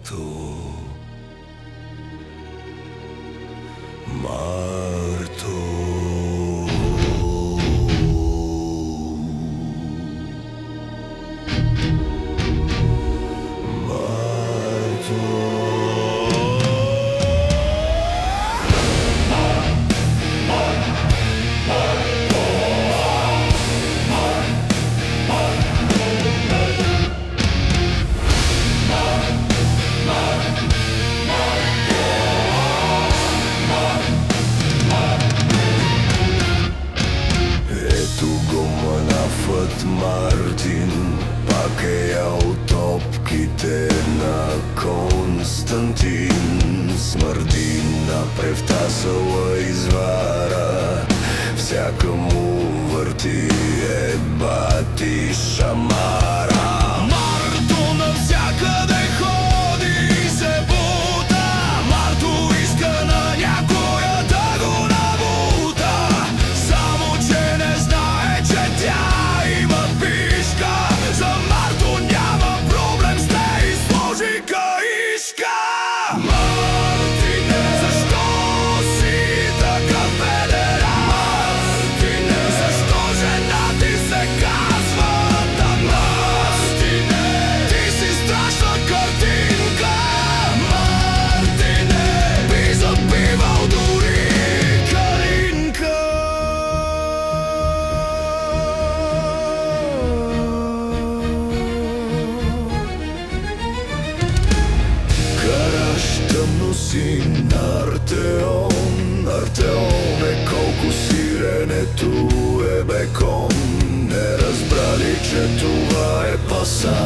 Марто, Марто, Мартин, пак е јао топките на Константин. Смрди напрев тасова извара, всяка му врти ебати шамара. Марто навсякаде ходи и се бута, Марто иска на някоя да го набута, само че не знае, че тя има пишка. За Марто няма проблем с нея и сложи каишка. Мартине, защо си така федерал? Мартине, защо жена ти се казва Тамас? Мартине, ти си страшна картинка. Мартине, би запивал дори Калинка. Караш тъмно си на Артеон, Артеон е колко сиренето е бекон. Не разбрали, че това е паса.